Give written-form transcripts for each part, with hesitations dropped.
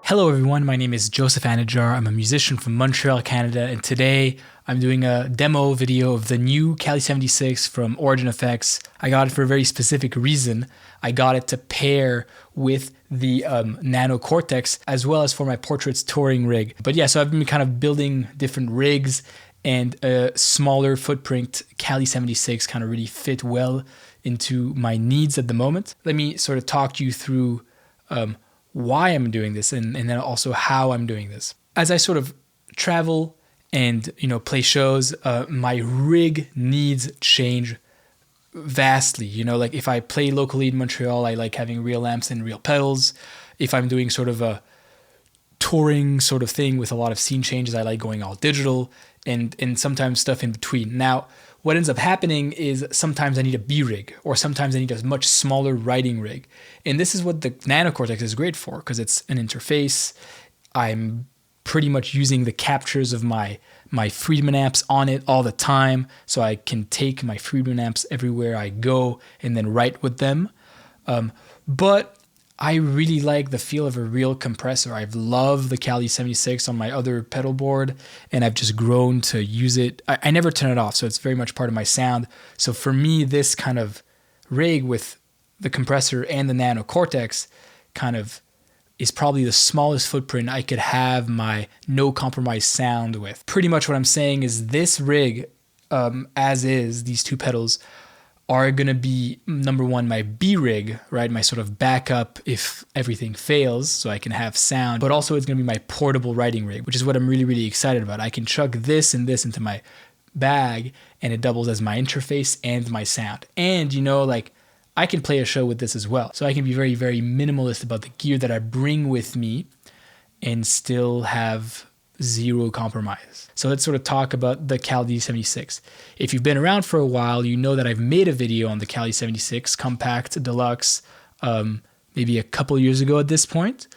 Hello everyone, my name is Joseph Anajar. I'm a musician from Montreal, Canada, and today I'm doing a demo video of the new Cali76 from Origin Effects. I got it for a very specific reason. I got it to pair with the Nano Cortex as well as for my Portraits touring rig. But yeah, so I've been kind of building different rigs, and a smaller footprint Cali76 kind of really fit well into my needs at the moment. Let me sort of talk you through why I'm doing this and then also how I'm doing this. As I sort of travel and play shows, my rig needs change vastly. Like if I play locally in Montreal, I like having real amps and real pedals. If I'm doing sort of a touring sort of thing with a lot of scene changes, I like going all digital and sometimes stuff in between. Now, what ends up happening is sometimes I need a B rig, or sometimes I need a much smaller writing rig. And this is what the Nano Cortex is great for, because it's an interface. I'm pretty much using the captures of my Friedman amps on it all the time, so I can take my Friedman amps everywhere I go and then write with them. But I really like the feel of a real compressor. I've loved the Cali76 on my other pedal board, and I've just grown to use it. I never turn it off, so it's very much part of my sound. So for me, this kind of rig with the compressor and the Nano Cortex kind of is probably the smallest footprint I could have my no compromise sound with. Pretty much what I'm saying is this rig, as is, these two pedals, are going to be, number one, my B rig, right? My sort of backup if everything fails, so I can have sound, but also it's going to be my portable writing rig, which is what I'm really, really excited about. I can chuck this and this into my bag, and it doubles as my interface and my sound. And, I can play a show with this as well. So I can be very, very minimalist about the gear that I bring with me and still have zero compromise. So let's sort of talk about the Cali76. If you've been around for a while, you know that I've made a video on the Cali76 Compact Deluxe maybe a couple years ago at this point,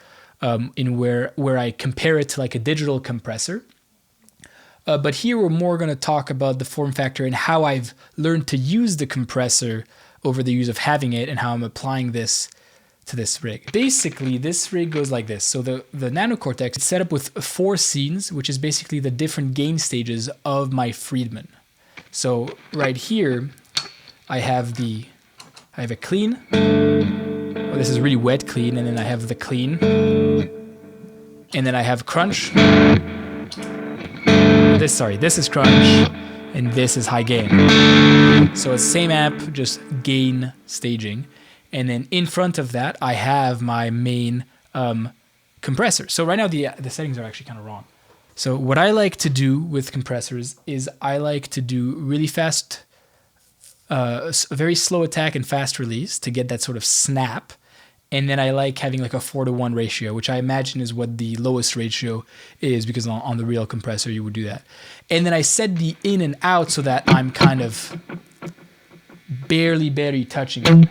in where I compare it to like a digital compressor. But here we're more going to talk about the form factor and how I've learned to use the compressor over the use of having it, and how I'm applying this to this rig. Basically, this rig goes like this. So the Nano Cortex is set up with 4 scenes, which is basically the different gain stages of my Friedman. So right here, I have a clean. Oh, this is really wet clean, and then I have the clean. And then I have crunch. This is crunch, and this is high gain. So it's same amp, just gain staging. And then in front of that, I have my main compressor. So right now, the settings are actually kind of wrong. So what I like to do with compressors is I like to do really fast, a very slow attack and fast release to get that sort of snap. And then I like having like a 4:1 ratio, which I imagine is what the lowest ratio is, because on the real compressor, you would do that. And then I set the in and out so that I'm kind of barely touching it.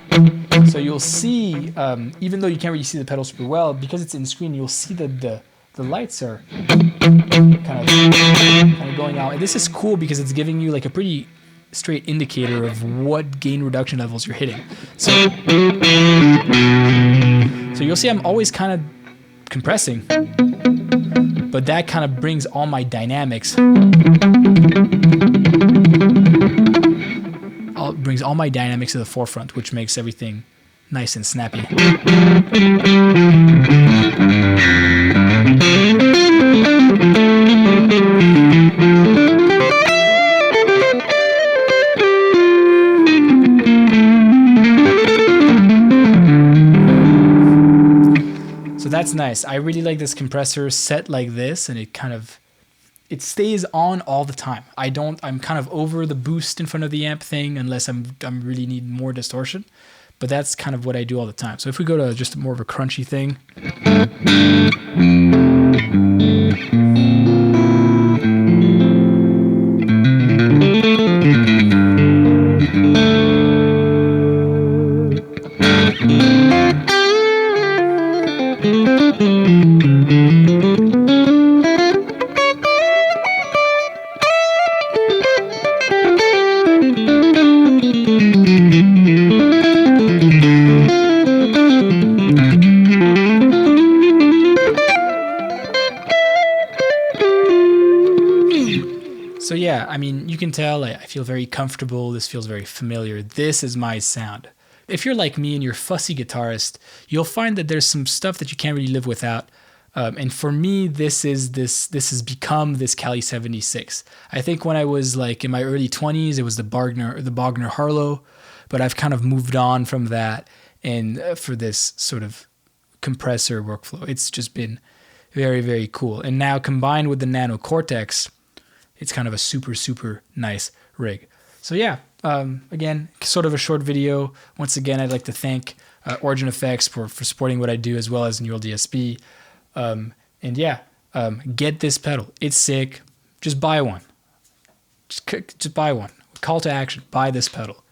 So you'll see, even though you can't really see the pedal super well, because it's in screen, you'll see that the lights are kind of going out. And this is cool because it's giving you like a pretty straight indicator of what gain reduction levels you're hitting. So you'll see I'm always kind of compressing, but that kind of brings all my dynamics. Brings all my dynamics to the forefront, which makes everything nice and snappy. So that's nice. I really like this compressor set like this, and it stays on all the time. I'm kind of over the boost in front of the amp thing unless I'm really need more distortion, but that's kind of what I do all the time. So if we go to just more of a crunchy thing. yeah, I mean, you can tell I feel very comfortable. This feels very familiar. This is my sound. If you're like me and you're a fussy guitarist, you'll find that there's some stuff that you can't really live without. And for me, this has become this Cali76. I think when I was like in my early 20s, it was the Bogner Harlow, but I've kind of moved on from that. And for this sort of compressor workflow, it's just been very, very cool. And now combined with the Nano Cortex, it's kind of a super, super nice rig. So yeah, again, sort of a short video. Once again, I'd like to thank Origin Effects for supporting what I do, as well as Neural DSP. And yeah, get this pedal. It's sick. Just buy one. Just buy one. Call to action. Buy this pedal.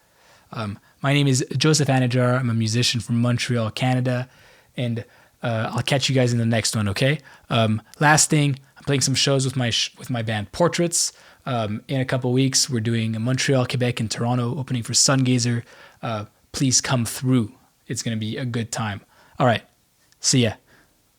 My name is Joseph Anajar. I'm a musician from Montreal, Canada. And I'll catch you guys in the next one, okay? Last thing, I'm playing some shows with my band Portraits. In a couple weeks, we're doing Montreal, Quebec, and Toronto, opening for Sungazer. Please come through. It's going to be a good time. All right. See ya.